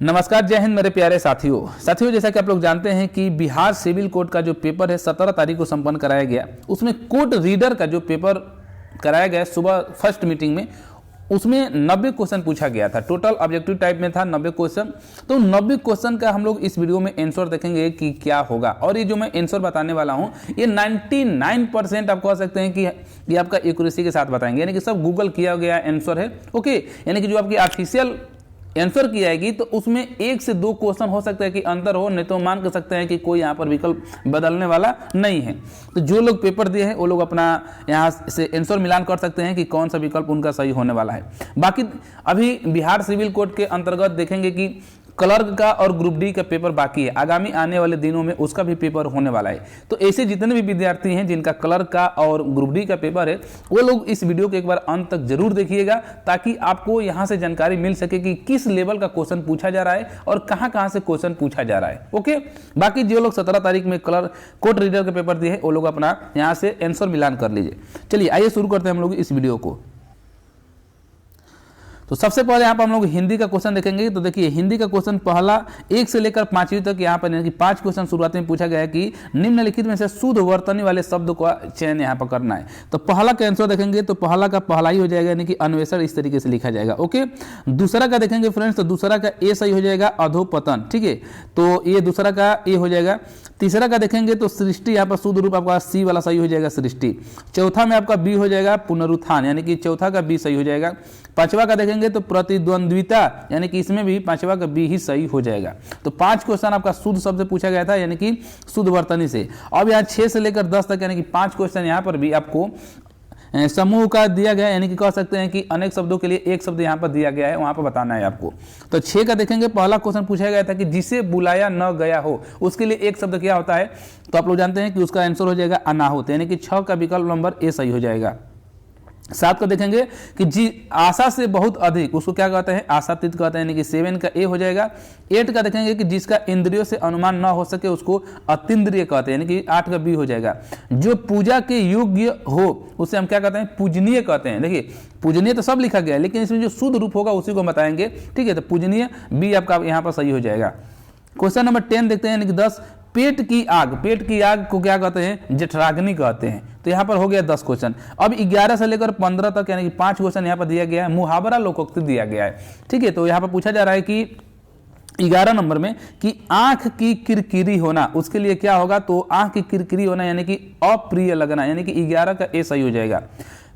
नमस्कार, जय हिंद मेरे प्यारे साथियों जैसा कि आप लोग जानते हैं कि बिहार सिविल कोड का जो पेपर है 17 तारीख को संपन्न कराया गया। उसमें कोड रीडर का जो पेपर कराया गया सुबह फर्स्ट मीटिंग में, उसमें 90 क्वेश्चन पूछा गया था। टोटल ऑब्जेक्टिव टाइप में था 90 क्वेश्चन। तो 90 क्वेश्चन का हम लोग इस वीडियो में आंसर देखेंगे कि क्या होगा। और ये जो मैं आंसर बताने वाला हूँ ये 99% आप कह सकते हैं कि ये आपका एक्यूरेसी के साथ बताएंगे, यानी कि सब गूगल किया गया आंसर है। ओके, यानी कि जो आपकी ऑफिशियल आंसर की आएगी तो उसमें 1 से 2 क्वेश्चन हो सकता है कि अंतर हो, नहीं तो मान कर सकते हैं कि कोई यहाँ पर विकल्प बदलने वाला नहीं है। तो जो लोग पेपर दिए हैं वो लोग अपना यहाँ से आंसर मिलान कर सकते हैं कि कौन सा विकल्प उनका सही होने वाला है। बाकी अभी बिहार सिविल कोड के अंतर्गत देखेंगे कि क्लर्क का और ग्रुप डी का पेपर बाकी है। आगामी आने वाले दिनों में उसका भी पेपर होने वाला है। तो ऐसे जितने भी विद्यार्थी हैं जिनका क्लर्क का और ग्रुप डी का पेपर है वो लोग इस वीडियो को एक बार अंत तक जरूर देखिएगा, ताकि आपको यहां से जानकारी मिल सके कि किस लेवल का क्वेश्चन पूछा जा रहा है और कहां से क्वेश्चन पूछा जा रहा है। ओके, बाकी जो लोग 17 तारीख में क्लर्क कोड रीडर का पेपर दिए वो लोग अपना यहां से आंसर मिलान कर लीजिए। चलिए आइए शुरू करते हैं हम लोग इस वीडियो को। तो सबसे पहले यहाँ पर हम लोग हिंदी का क्वेश्चन देखेंगे। तो देखिए हिंदी का क्वेश्चन पहला 1 से लेकर 5वीं तक यहाँ पर यानी कि 5 क्वेश्चन शुरुआत में पूछा गया है कि निम्नलिखित में से शुद्ध वर्तनी वाले शब्द का चयन यहाँ पर करना है। तो पहला का आंसर देखेंगे तो पहला का पहला ही हो जाएगा, यानी कि अन्वेषण इस तरीके से लिखा जाएगा। ओके, दूसरा का देखेंगे फ्रेंड्स तो दूसरा का ए सही हो जाएगा, अधोपतन। ठीक है, तो ये दूसरा का ए हो जाएगा। तीसरा का देखेंगे तो सृष्टि, यहाँ पर शुद्ध रूप आपका सी वाला सही हो जाएगा, सृष्टि। चौथा में आपका बी हो जाएगा, पुनरुत्थान, यानी कि चौथा का बी सही हो जाएगा। पांचवा का देखेंगे तो प्रतिद्वंद्विता, यानी कि इसमें भी पांचवा का बी ही सही हो जाएगा। तो 5 क्वेश्चन आपका शुद्ध शब्द पूछा गया था, यानी कि शुद्ध वर्तनी से। अब यहाँ 6 से लेकर 10 तक यानी कि 5 क्वेश्चन यहाँ पर भी आपको समूह का दिया गया, यानी कि कह सकते हैं कि अनेक शब्दों के लिए एक शब्द यहाँ पर दिया गया है, वहां पर बताना है आपको। तो 6 का देखेंगे पहला क्वेश्चन पूछा गया था कि जिसे बुलाया न गया हो उसके लिए एक शब्द क्या होता है। तो आप लोग जानते हैं कि उसका आंसर हो जाएगा अनाहुत, यानी कि 6 का विकल्प नंबर ए सही हो जाएगा। 7 को देखेंगे कि जी आशा से बहुत अधिक, उसको क्या कहते हैं, आशातीत कहते हैं, यानी कि 7 का ए हो जाएगा। 8 का देखेंगे कि जिसका इंद्रियों से अनुमान न हो सके उसको अतीन्द्रिय कहते हैं, यानी कि 8 का बी हो जाएगा। जो पूजा के योग्य हो उसे हम क्या कहते हैं, पूजनीय कहते हैं। देखिए पूजनीय तो सब लिखा गया है, लेकिन इसमें जो शुद्ध रूप होगा उसी को बताएंगे। ठीक है, तो पूजनीय बी आपका यहाँ पर सही हो जाएगा। क्वेश्चन नंबर 10 देखते हैं, यानी कि 10 पेट की आग को क्या कहते हैं, जठराग्नि कहते हैं। तो यहाँ पर हो गया 10 क्वेश्चन। अब 11 से लेकर 15 तक यानी कि 5 क्वेश्चन यहाँ पर दिया गया है, मुहावरा लोकोक्ति दिया गया है। ठीक है, तो यहाँ पर पूछा जा रहा है कि 11 नंबर में कि आंख की किरकिरी होना, उसके लिए क्या होगा। तो आंख की किरकिरी होना यानी कि अप्रिय लगना, यानी कि 11 का ए सही हो जाएगा।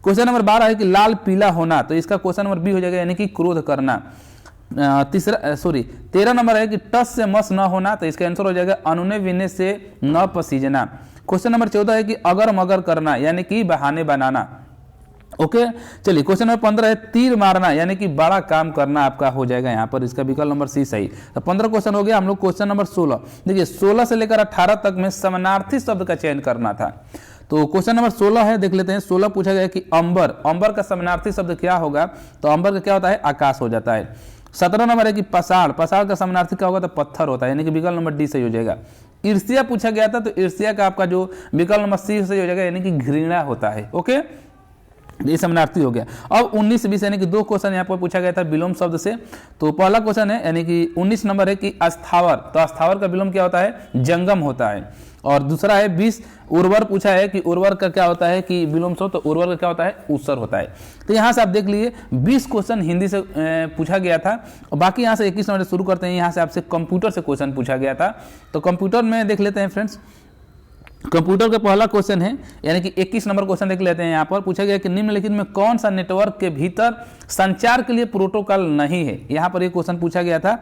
क्वेश्चन नंबर 12 है कि लाल पीला होना, तो इसका क्वेश्चन नंबर बी हो जाएगा, यानी कि क्रोध करना। 13 नंबर है कि टस से मस न होना, तो इसका आंसर हो जाएगा अनुनय विनय से न पसीजना। क्वेश्चन नंबर 14 है कि अगर मगर करना, यानी कि बहाने बनाना। ओके, चलिए क्वेश्चन नंबर 15 है तीर मारना, यानी कि बड़ा काम करना आपका हो जाएगा यहाँ पर, इसका विकल्प नंबर सी सही। तो 15 क्वेश्चन हो गया। हम लोग क्वेश्चन नंबर 16 देखिए 16 से लेकर 18 तक में समानार्थी शब्द का चयन करना था। तो क्वेश्चन नंबर 16 है, देख लेते हैं। 16 पूछा गया कि अंबर का समानार्थी शब्द क्या होगा। तो अंबर का क्या होता है, आकाश हो जाता है। 17 नंबर है कि पसाड़ का समानार्थी क्या होगा, तो पत्थर होता है, यानी कि विकल्प नंबर डी सही हो जाएगा। ईर्ष्या पूछा गया था, तो ईर्ष्या का आपका जो विकल्प नंबर सी सही हो जाएगा, यानी कि घृणा होता है। ओके, ये समानार्थी हो गया। अब 19 20 यानी कि 2 क्वेश्चन यहाँ पर पूछा गया था विलोम शब्द से। तो पहला क्वेश्चन है यानी कि 19 नंबर है कि अस्थावर, तो अस्थावर का विलोम क्या होता है, जंगम होता है। और दूसरा है 20 उर्वर पूछा है कि उर्वर का क्या होता है कि विलोम शब्द, तो उर्वर का क्या होता है, ऊसर होता है। तो यहाँ से आप देख लीजिए 20 क्वेश्चन हिंदी से पूछा गया था। और बाकी यहाँ से 21 नंबर से शुरू करते हैं। यहाँ से आपसे कंप्यूटर से क्वेश्चन पूछा गया था। तो कंप्यूटर में देख लेते हैं फ्रेंड्स। कंप्यूटर का पहला क्वेश्चन है, यानी कि 21 नंबर क्वेश्चन देख लेते हैं। यहाँ पर पूछा गया कि निम्नलिखित में कौन सा नेटवर्क के भीतर संचार के लिए प्रोटोकॉल नहीं है। यहाँ पर एक क्वेश्चन पूछा गया था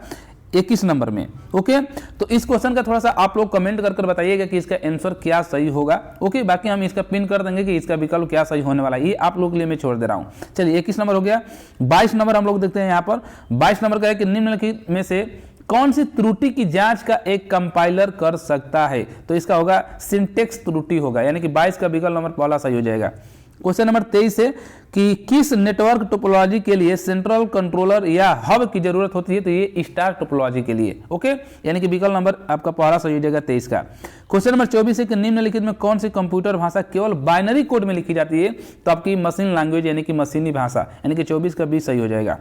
21 नंबर में। ओके, तो इस क्वेश्चन का थोड़ा सा आप लोग कमेंट कर बताइएगा कि इसका आंसर क्या सही होगा। ओके, बाकी हम इसका पिन कर देंगे कि इसका विकल्प क्या सही होने वाला है, ये आप लोग के लिए मैं छोड़ दे रहा हूँ। चलिए 21 नंबर हो गया। 22 नंबर हम लोग देखते हैं। यहाँ पर 22 नंबर का है कि निम्नलिखित में से कौन सी त्रुटि की जांच का एक कंपाइलर कर सकता है। तो इसका होगा सिंटेक्स त्रुटि होगा, यानी कि 22 का विकल्प नंबर पहला सही हो जाएगा। क्वेश्चन नंबर 23 है कि किस नेटवर्क टोपोलॉजी के लिए सेंट्रल कंट्रोलर या हब की जरूरत होती है। तो ये स्टार टोपोलॉजी के लिए। ओके, यानी कि विकल्प नंबर आपका पहला सही हो जाएगा 23 का। क्वेश्चन नंबर 24 है कि निम्नलिखित में कौन सी कंप्यूटर भाषा केवल बाइनरी कोड में लिखी जाती है। तो आपकी मशीन लैंग्वेज यानी कि मशीनी भाषा, यानी कि 24 का 20 सही हो जाएगा।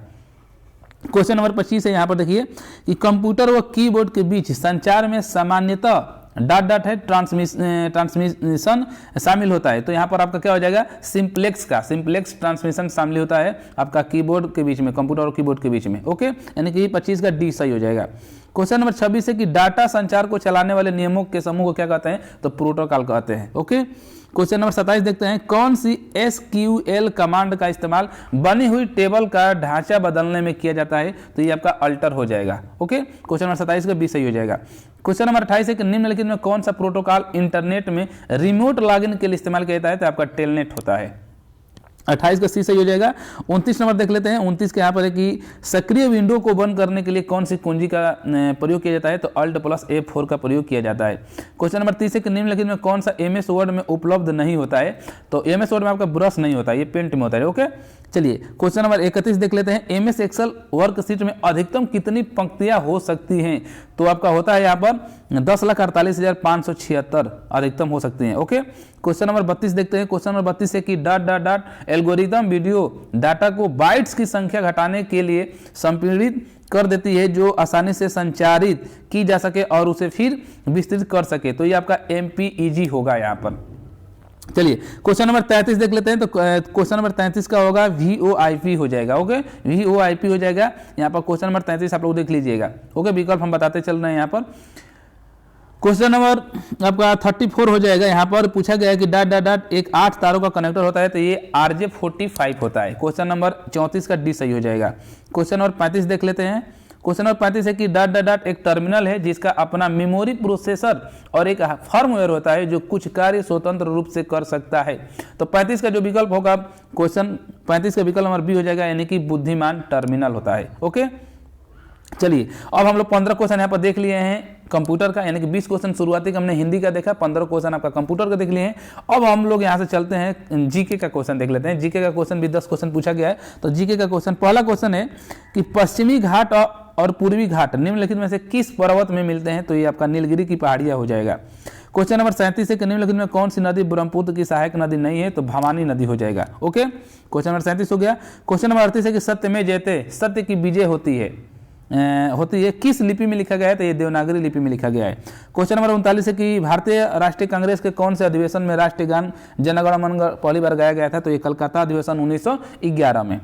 क्वेश्चन नंबर 25 है, यहाँ पर देखिए कि कंप्यूटर व कीबोर्ड के बीच संचार में सामान्यतः डॉट डॉट है ट्रांसमिशन शामिल होता है। तो यहाँ पर आपका क्या हो जाएगा, सिंप्लेक्स ट्रांसमिशन शामिल होता है आपका कीबोर्ड के बीच में, कंप्यूटर और कीबोर्ड के बीच में। ओके, यानी कि 25 का डी सही हो जाएगा। क्वेश्चन नंबर 26 है कि डाटा संचार को चलाने वाले नियमों के समूह को क्या कहते हैं, तो प्रोटोकॉल कहते हैं। ओके, क्वेश्चन नंबर 27 देखते हैं, कौन सी SQL कमांड का इस्तेमाल बनी हुई टेबल का ढांचा बदलने में किया जाता है, तो ये आपका अल्टर हो जाएगा। ओके, क्वेश्चन नंबर 27 का बी सही हो जाएगा। क्वेश्चन नंबर 28 है कि निम्नलिखित में कौन सा प्रोटोकॉल इंटरनेट में रिमोट लॉगिन के लिए इस्तेमाल किया जाता है, तो आपका टेलनेट होता है। 28 का सी सही हो जाएगा। 29 नंबर देख लेते हैं। 29 के यहाँ पर है कि सक्रिय विंडो को बंद करने के लिए कौन सी कुंजी का प्रयोग किया जाता है, तो Alt+F4 का प्रयोग किया जाता है। क्वेश्चन नंबर 30 है कि निम्नलिखित में कौन सा MS वर्ड में उपलब्ध नहीं होता है, तो MS वर्ड में आपका ब्रश नहीं होता है, ये पेंट में होता है। ओके, चलिए क्वेश्चन नंबर 31 देख लेते हैं। MS एक्सेल वर्कशीट में अधिकतम कितनी पंक्तियां हो सकती हैं, तो आपका होता है यहाँ पर 10,48,576 अधिकतम हो सकती हैं। ओके, क्वेश्चन नंबर 32 देखते हैं। क्वेश्चन नंबर 32 है कि dot dot dot algorithm video data को बाइट्स की संख्या घटाने के लिए संपीड़ित कर देती है, जो आसानी से संचारित की जा सके और उसे फिर विस्तृत कर सके, तो ये आपका MPEG होगा यहाँ पर। चलिए क्वेश्चन नंबर 33 देख लेते हैं। तो क्वेश्चन नंबर 33 का होगा VoIP हो जाएगा। ओके, VoIP हो जाएगा यहाँ पर। क्वेश्चन नंबर 33 आप लोग देख लीजिएगा। ओके, विकल्प हम बताते चल रहे हैं यहाँ पर। क्वेश्चन नंबर आपका 34 हो जाएगा। यहाँ पर पूछा गया है कि डॉट डॉट डॉट एक 8 तारों का कनेक्टर होता है, तो ये RJ45 होता है। क्वेश्चन नंबर 34 का डी सही हो जाएगा। क्वेश्चन नंबर 35 देख लेते हैं। क्वेश्चन नंबर 35 है कि डॉट डॉट डॉट एक टर्मिनल है जिसका अपना मेमोरी प्रोसेसर और एक फर्मवेयर होता है जो कुछ कार्य स्वतंत्र रूप से कर सकता है। तो 35 का जो विकल्प होगा, क्वेश्चन 35 का विकल्प नंबर बी हो जाएगा, यानी कि बुद्धिमान टर्मिनल होता है। ओके, चलिए अब हम लोग 15 क्वेश्चन यहाँ पर देख लिए हैं कंप्यूटर का, यानी कि 20 क्वेश्चन शुरुआती का हमने हिंदी का देखा, 15 क्वेश्चन आपका कंप्यूटर का देख लिए हैं। अब हम लोग यहाँ से चलते हैं जीके का क्वेश्चन देख लेते हैं। जीके का क्वेश्चन भी 10 क्वेश्चन पूछा गया है। तो जीके का क्वेश्चन, पहला क्वेश्चन है कि पश्चिमी घाट और पूर्वी घाट निम्नलिखित में से किस पर्वत में मिलते हैं, तो ये आपका नीलगिरी की पहाड़ियां हो जाएगा। क्वेश्चन नंबर 37 है कि निम्नलिखित में कौन सी नदी ब्रह्मपुत्र की सहायक नदी नहीं है, तो भवानी नदी हो जाएगा। ओके, क्वेश्चन नंबर 37 हो गया। क्वेश्चन नंबर 38 है कि सत्य में जयते, सत्य की विजय होती है किस लिपि में लिखा गया है, तो ये देवनागरी लिपि में लिखा गया है। क्वेश्चन नंबर 39 है कि भारतीय राष्ट्रीय कांग्रेस के कौन से अधिवेशन में राष्ट्रीय गान जन गण मन पहली बार गाया गया था, तो ये कलकत्ता अधिवेशन 1911 में।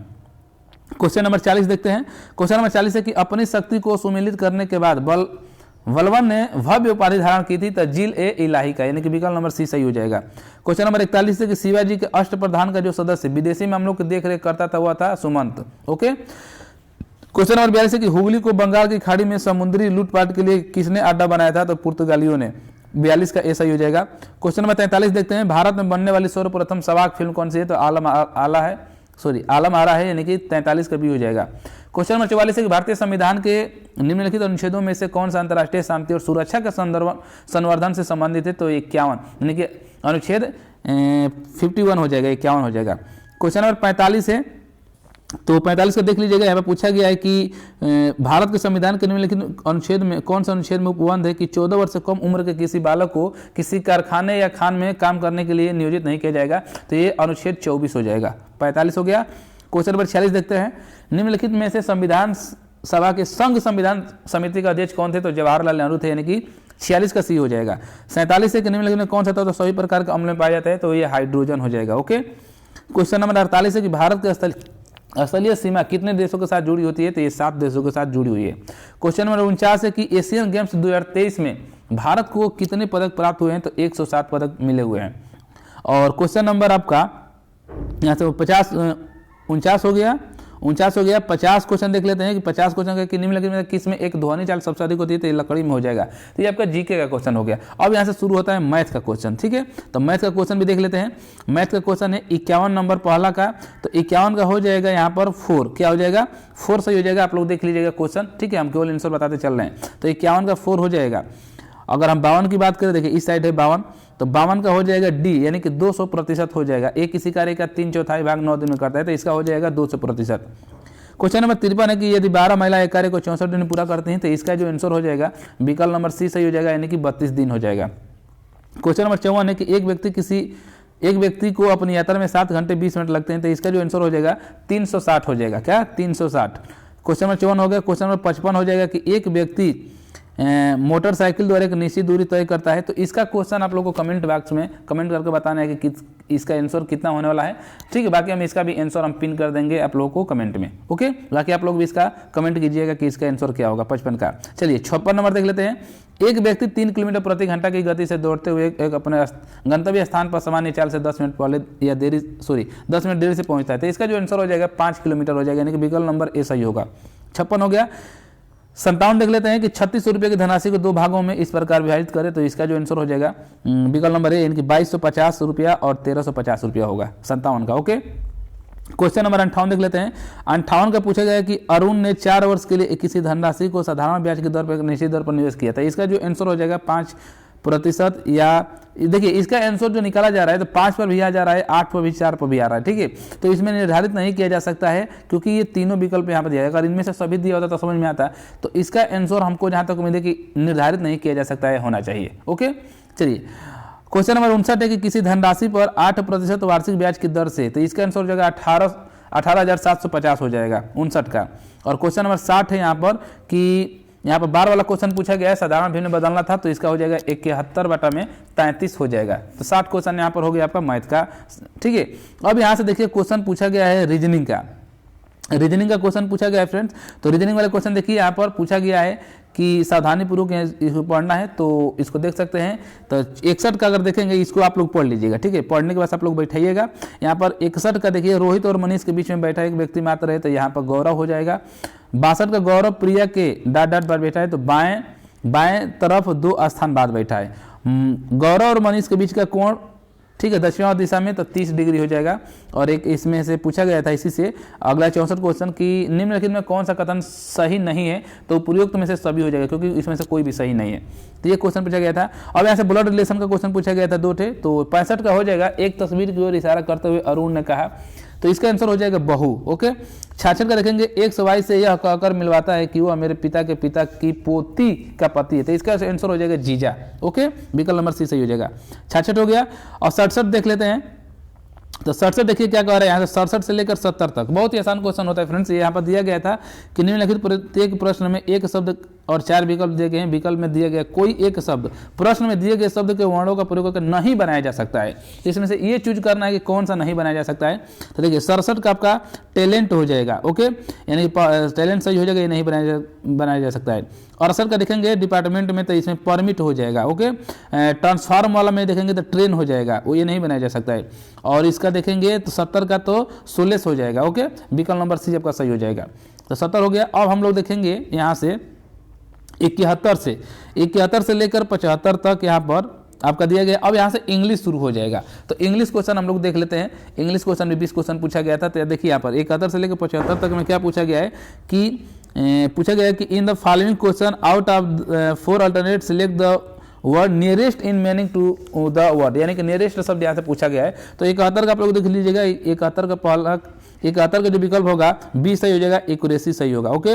क्वेश्चन नंबर 40 देखते हैं। क्वेश्चन नंबर 40 है कि अपनी शक्ति को सुमिलित करने के बाद बलवन ने भव्य उपाधि धारण की थी, तो जिल-ए-इलाही का, यानी कि विकल्प नंबर सी सही हो जाएगा। क्वेश्चन नंबर 41 है कि शिवाजी के अष्टप्रधान का जो सदस्य विदेशी मामलों की देखरेख करता था, वह था सुमंत। ओके, क्वेश्चन नंबर 42 है कि हुगली को बंगाल की खाड़ी में समुद्री लूटपाट के लिए किसने अड्डा बनाया था, तो पुर्तगालियों ने। 42 का ए सही हो जाएगा। क्वेश्चन नंबर 43 देखते हैं। भारत में बनने वाली सर्वप्रथम सवाक फिल्म कौन सी है, तो आलम आरा है, यानी कि 43 का भी हो जाएगा। क्वेश्चन नंबर 44 है कि भारतीय संविधान के निम्नलिखित अनुच्छेदों में से कौन सा अंतर्राष्ट्रीय शांति और सुरक्षा के संवर्धन से संबंधित है, तो 51, यानी कि अनुच्छेद 51 हो जाएगा, 51 हो जाएगा। क्वेश्चन नंबर 45 है, तो 45 को देख लीजिएगा। यहाँ पर पूछा गया है कि भारत के संविधान के निम्नलिखित अनुच्छेद में कौन सा अनुच्छेद में उपबंध है कि 14 वर्ष से कम उम्र के किसी बालक को किसी कारखाने या खान में काम करने के लिए नियोजित नहीं किया जाएगा, तो ये अनुच्छेद 24 हो जाएगा। 45 हो गया। क्वेश्चन नंबर 46 देखते हैं। निम्नलिखित में से संविधान सभा के संघ संविधान समिति का अध्यक्ष कौन थे, तो जवाहरलाल नेहरू थे, यानी कि 46 का सी हो जाएगा। 47 है कि निम्नलिखित में कौन सा था, तो सभी प्रकार के अम्ल में पाया जाता है, तो ये हाइड्रोजन हो जाएगा। ओके, क्वेश्चन नंबर 48 है कि भारत के स्थलीय सीमा कितने देशों के साथ जुड़ी होती है, तो ये 7 देशों के साथ जुड़ी हुई है। क्वेश्चन नंबर 49 है कि एशियन गेम्स 2023 में भारत को कितने पदक प्राप्त हुए हैं, तो 107 पदक मिले हुए हैं। और क्वेश्चन नंबर आपका यहाँ से 49 हो गया। 50 क्वेश्चन देख लेते हैं कि 50 क्वेश्चन कि निम्नलिखित में किस में एक ध्वनि चाल सबसे अधिक होती है, तो ये लकड़ी में हो जाएगा। तो ये आपका जीके का क्वेश्चन हो गया। अब यहाँ से शुरू होता है मैथ का क्वेश्चन। ठीक है, तो मैथ का क्वेश्चन भी देख लेते हैं। मैथ का क्वेश्चन है 51 नंबर पहला का, तो 51 का हो जाएगा यहाँ पर 4। क्या हो जाएगा, 4 सही हो जाएगा। आप लोग देख लीजिएगा क्वेश्चन। ठीक है, हम केवल आंसर बताते चल रहे हैं। तो 51 का 4 हो जाएगा। अगर हम 52 की बात करें, देखिए इस साइड है 52, तो 52 का हो जाएगा डी, यानी कि 200% हो जाएगा। एक किसी कार्य का 3/4 भाग 9 दिन में करता है, तो इसका हो जाएगा 200%। क्वेश्चन नंबर 53 है कि यदि 12 महिला एक कार्य को 64 दिन में पूरा करती हैं, तो इसका जो आंसर हो जाएगा विकल्प नंबर सी सही हो जाएगा, यानी कि 32 दिन हो जाएगा। क्वेश्चन नंबर 54 है कि एक व्यक्ति को अपनी यात्रा में 7 घंटे 20 मिनट लगते हैं, तो इसका जो आंसर हो जाएगा 360 हो जाएगा। क्या, 360। क्वेश्चन नंबर 54 हो गया। क्वेश्चन नंबर 55 हो जाएगा कि एक व्यक्ति मोटरसाइकिल द्वारा एक निश्चित दूरी तय करता है। तो इसका क्वेश्चन आप लोगों को कमेंट बॉक्स में कमेंट करके बताना है कि इसका आंसर कितना होने वाला है। ठीक है, बाकी हम इसका भी आंसर हम पिन कर देंगे आप लोगों को कमेंट में। ओके, बाकी आप लोग भी इसका कमेंट कीजिएगा कि इसका आंसर क्या होगा 55 का। चलिए 56 नंबर देख लेते हैं। एक व्यक्ति 3 किलोमीटर प्रति घंटा की गति से दौड़ते हुए एक अपने गंतव्य स्थान पर सामान्य चाल से 10 मिनट पहले या 10 मिनट देरी से पहुंचता है। तो इसका जो आंसर हो जाएगा 5 किलोमीटर हो जाएगा, यानी कि विकल्प नंबर ए सही होगा। 56 हो गया। 57 देख लेते हैं कि 3600 रुपये की धनराशि को 2 भागों में इस प्रकार विभाजित करें। तो इसका जो आंसर हो जाएगा विकल्प नंबर ए, यानी कि 2250 रुपया और 1350 रुपया होगा 57 का। ओके, क्वेश्चन नंबर 58 देख लेते हैं। 58 का पूछा गया कि अरुण ने 4 वर्ष के लिए किसी धनराशि को साधारण ब्याज की दर पर निश्चित दर पर निवेश किया था। इसका जो आंसर हो जाएगा 5%, या देखिए इसका आंसर जो निकाला जा रहा है तो 5 पर भी आ जा रहा है, 8 पर भी, 4 पर भी आ रहा है। ठीक है, तो इसमें निर्धारित नहीं किया जा सकता है क्योंकि ये तीनों विकल्प यहाँ पर दिया है। अगर इनमें से सभी दिया होता तो समझ में आता। तो इसका आंसर हमको जहाँ तक उम्मीद है कि निर्धारित नहीं किया जा सकता है, होना चाहिए। ओके, चलिए क्वेश्चन नंबर 59 है कि किसी धनराशि पर 8% वार्षिक ब्याज की दर से। तो इसका आंसर हो जाएगा 18,750 हो जाएगा 59 का। और क्वेश्चन नंबर 60 है यहाँ पर कि यहाँ पर बार वाला क्वेश्चन पूछा गया है, साधारण भिन्न में बदलना था। तो इसका हो जाएगा 71/33 हो जाएगा। तो 60 क्वेश्चन यहाँ पर हो गया आपका मैथ का। ठीक है, अब यहाँ से देखिए क्वेश्चन पूछा गया है रीजनिंग का। रीजनिंग का क्वेश्चन पूछा गया है फ्रेंड्स। तो रीजनिंग वाले क्वेश्चन देखिए यहाँ पर पूछा गया है कि सावधानी पूर्वक इसको पढ़ना है। तो इसको देख सकते हैं। तो 61 का अगर देखेंगे, इसको आप लोग पढ़ लीजिएगा। ठीक है, पढ़ने के बाद आप लोग बैठाइएगा। यहाँ पर 61 का देखिए, रोहित और मनीष के बीच में बैठा एक व्यक्ति मात्र है। तो यहाँ पर गौरव हो जाएगा। 62 का गौरव प्रिया के ... पर बैठा है। तो बाएं तरफ 2 स्थान बाद बैठा है। गौरव और मनीष के बीच का कोण, ठीक है, दक्षिणावर्त दिशा में, तो 30 डिग्री हो जाएगा। और एक इसमें से पूछा गया था इसी से अगला 64 क्वेश्चन कि निम्नलिखित में कौन सा कथन सही नहीं है। तो उपयुक्त में से सभी हो जाएगा क्योंकि इसमें से कोई भी सही नहीं है। तो ये क्वेश्चन पूछा गया था। अब यहाँ से ब्लड रिलेशन का क्वेश्चन पूछा गया था 2 थे। तो 65 का हो जाएगा एक तस्वीर की ओर इशारा करते हुए अरुण ने कहा। तो इसका आंसर हो जाएगा बहू। ओके, 66 का देखेंगे एक सवाई से यह कहकर मिलवाता है कि वह मेरे पिता के पिता की पोती का पति है। तो इसका आंसर हो जाएगा जीजा। ओके, विकल्प नंबर सी सही हो जाएगा। 66 हो गया। और 67 देख लेते हैं। तो 67 देखिए क्या कह रहे हैं यहाँ से, 67 से लेकर 70 तक बहुत ही आसान क्वेश्चन होता है फ्रेंड्स। ये यहाँ पर दिया गया था कि निम्नलिखित प्रत्येक प्रश्न में एक शब्द और 4 विकल्प दिए गए हैं। विकल्प में दिया गया कोई एक शब्द प्रश्न में दिए गए शब्द के वर्णों का प्रयोग करके नहीं बनाया जा सकता है। इसमें से ये चूज करना है कि कौन सा नहीं बनाया जा सकता है। तो देखिए 67 का आपका टैलेंट हो जाएगा। ओके, यानी टैलेंट सही हो जाएगा, ये नहीं बनाया जा सकता है। और 68 का देखेंगे डिपार्टमेंट में, तो इसमें परमिट हो जाएगा। ओके, ट्रांसफार्म वाला में देखेंगे तो ट्रेन हो जाएगा, वो ये नहीं बनाया जा सकता है। और इसका देखेंगे तो 70 का तो सोलेस हो जाएगा। ओके, विकल्प नंबर सी आपका सही हो जाएगा। तो 70 हो गया। अब हम लोग देखेंगे यहाँ से 71 से लेकर 75 तक यहाँ पर आपका दिया गया। अब यहाँ से इंग्लिश शुरू हो जाएगा। तो इंग्लिश क्वेश्चन हम लोग देख लेते हैं। इंग्लिश क्वेश्चन में 20 क्वेश्चन पूछा गया था। तो देखिए यहाँ पर 71 से लेकर 75 तक में क्या पूछा गया है कि in the following question out of 4 alternate select the word nearest in meaning to the word, यानी कि नियरेस्ट शब्द यहाँ से पूछा गया है। तो 71 का आप लोग देख लीजिएगा। 71 का पहला 71 का जो विकल्प होगा 20 सही हो जाएगा, एक्यूरेसी सही होगा। ओके,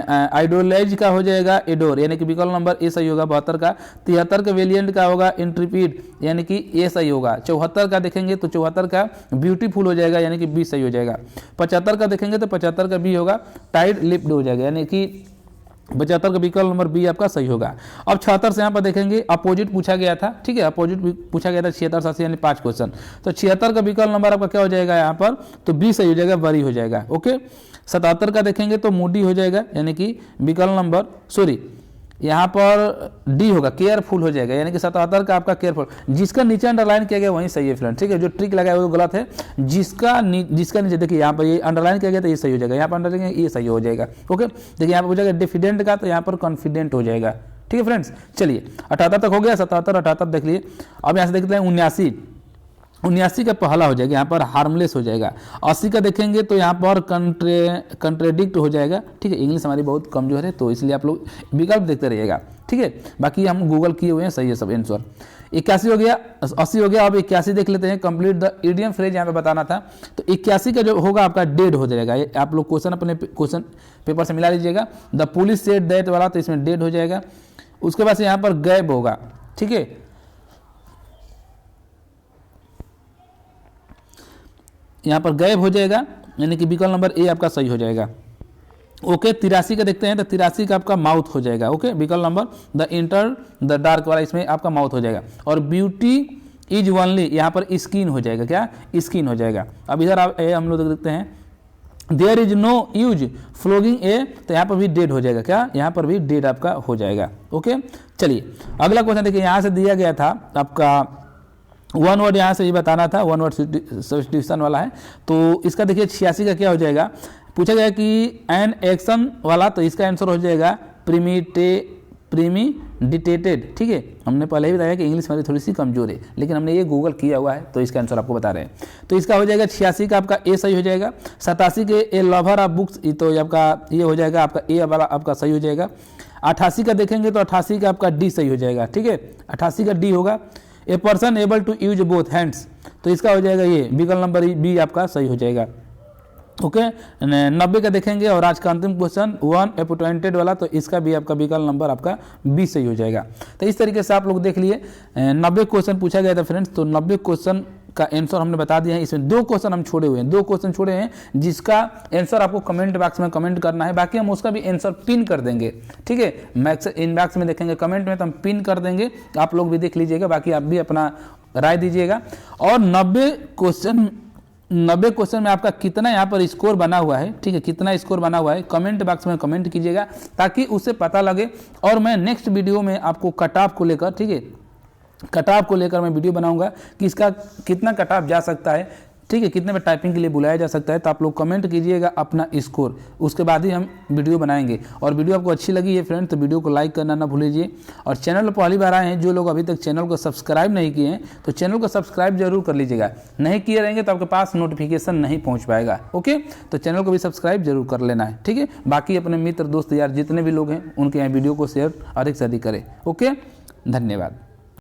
आइडियोलॉज का हो जाएगा एडोर, यानी कि विकल्प नंबर ए सही होगा 72 का। 73 का वेलिएंट का होगा इंट्रीपीड, यानी कि ए सही होगा। 74 का देखेंगे तो 74 का ब्यूटीफुल हो जाएगा, यानी कि बी सही हो जाएगा। 75 का देखेंगे तो 75 का बी होगा, टाइट लिप्ड हो जाएगा, यानी कि 75 का विकल्प नंबर बी आपका सही होगा। अब 76 से यहाँ पर देखेंगे अपोजिट पूछा गया था। ठीक है, अपोजिट पूछा गया था 76 80 यानी 5 क्वेश्चन। तो 76 का विकल्प नंबर आपका क्या हो जाएगा यहाँ पर, तो बी सही हो जाएगा, बरी हो जाएगा। ओके, 77 का देखेंगे तो मूडी हो जाएगा, यानी कि विकल्प नंबर यहाँ पर डी होगा, केयरफुल हो जाएगा, यानी कि 77 का आपका केयरफुल। जिसका नीचे अंडरलाइन किया गया वही सही है फ्रेंड। ठीक है, जो ट्रिक लगाया वो गलत है। जिसका नीचे देखिए यहाँ पर ये अंडरलाइन किया गया तो ये सही हो जाएगा, यहाँ पर अंडरलाइन ये सही हो जाएगा। ओके, देखिए यहाँ पर हो जाएगा डिफिडेंट का, तो यहाँ पर कॉन्फिडेंट हो जाएगा। ठीक है फ्रेंड्स, चलिए 78 तक हो गया। 77 78 देख लिए। अब यहाँ से देखते हैं 79 का पहला हो जाएगा, यहाँ पर हार्मलेस हो जाएगा। 80 का देखेंगे तो यहाँ पर कंट्रेडिक्ट हो जाएगा। ठीक है, इंग्लिश हमारी बहुत कमजोर है तो इसलिए आप लोग विकल्प देखते रहिएगा। ठीक है, बाकी हम गूगल किए हुए हैं, सही है सब आंसर। 81 हो गया, 80 हो गया। अब 81 देख लेते हैं। कंप्लीट द इडियम फ्रेज यहाँ पे बताना था। तो 81 का जो होगा आपका डेड हो जाएगा। आप लोग क्वेश्चन अपने क्वेश्चन पेपर से मिला लीजिएगा। द पुलिस सेड दैट वाला, तो इसमें डेड हो जाएगा। उसके बाद से यहाँ पर गैप होगा। ठीक है, यहाँ पर गैप हो जाएगा, यानी कि विकल्प नंबर ए आपका सही हो जाएगा। ओके 83 का देखते हैं तो 83 का आपका माउथ हो जाएगा। ओके विकल्प number the enter the dark वाला, इसमें आपका माउथ हो जाएगा। और ब्यूटी इज ओनली, यहाँ पर स्किन हो जाएगा, क्या स्किन हो जाएगा। अब इधर आप हम लोग देखते हैं देयर इज नो यूज फ्लोगिंग ए, तो यहाँ पर भी डेड हो जाएगा, क्या यहाँ पर भी डेड आपका हो जाएगा। ओके चलिए अगला क्वेश्चन देखिए, यहाँ से दिया गया था आपका वन वर्ड, यहाँ से ये बताना था, वन वर्ड सब्स्टिट्यूशन वाला है। तो इसका देखिए 86 का क्या हो जाएगा, पूछा गया कि एन एक्शन वाला, तो इसका आंसर हो जाएगा प्रीमिडिटेटेड। ठीक है, हमने पहले ही बताया कि इंग्लिश हमारी थोड़ी सी कमजोर है, लेकिन हमने ये गूगल किया हुआ है, तो इसका आंसर आपको बता रहे हैं। तो इसका हो जाएगा 86 का आपका ए सही हो जाएगा। 87 के ए लवर ऑफ बुक्स, तो आपका ये हो जाएगा आपका ए वाला आपका सही हो जाएगा। 88 का देखेंगे तो 88 का आपका डी सही हो जाएगा। ठीक है 88 का डी होगा। A person able to use both hands, तो इसका हो जाएगा ये विकल्प नंबर बी आपका सही हो जाएगा। ओके 90 का देखेंगे और आज का अंतिम क्वेश्चन वन अपॉइंटेड वाला, तो इसका भी आपका विकल्प नंबर आपका बी सही हो जाएगा। तो इस तरीके से आप लोग देख लिए 90 क्वेश्चन पूछा गया था फ्रेंड्स। तो 90 क्वेश्चन का आंसर हमने बता दिया है। इसमें 2 क्वेश्चन हम छोड़े हुए हैं, 2 क्वेश्चन छोड़े हैं जिसका आंसर आपको कमेंट बॉक्स में कमेंट करना है। बाकी हम उसका भी आंसर पिन कर देंगे। ठीक है मैक्स इनबॉक्स में देखेंगे कमेंट में, तो हम पिन कर देंगे, आप लोग भी देख लीजिएगा, बाकी आप भी अपना राय दीजिएगा। और 90 क्वेश्चन में आपका कितना यहाँ पर स्कोर बना हुआ है, ठीक है कितना स्कोर बना हुआ है कमेंट बॉक्स में कमेंट कीजिएगा, ताकि उससे पता लगे। और मैं नेक्स्ट वीडियो में आपको कट ऑफ को लेकर, ठीक है कट ऑफ को लेकर मैं वीडियो बनाऊंगा कि इसका कितना कट ऑफ जा सकता है, ठीक है कितने में टाइपिंग के लिए बुलाया जा सकता है। तो आप लोग कमेंट कीजिएगा अपना स्कोर, उसके बाद ही हम वीडियो बनाएंगे। और वीडियो आपको अच्छी लगी है फ्रेंड, तो वीडियो को लाइक करना ना भूलिए। और चैनल पर पहली बार आए हैं, जो लोग अभी तक चैनल को सब्सक्राइब नहीं किए हैं, तो चैनल को सब्सक्राइब जरूर कर लीजिएगा। नहीं किए रहेंगे तो आपके पास नोटिफिकेशन नहीं पहुँच पाएगा। ओके तो चैनल को भी सब्सक्राइब जरूर कर लेना है। ठीक है बाकी अपने मित्र दोस्त यार जितने भी लोग हैं उनके यहाँ वीडियो को शेयर अधिक से अधिक करें। ओके धन्यवाद।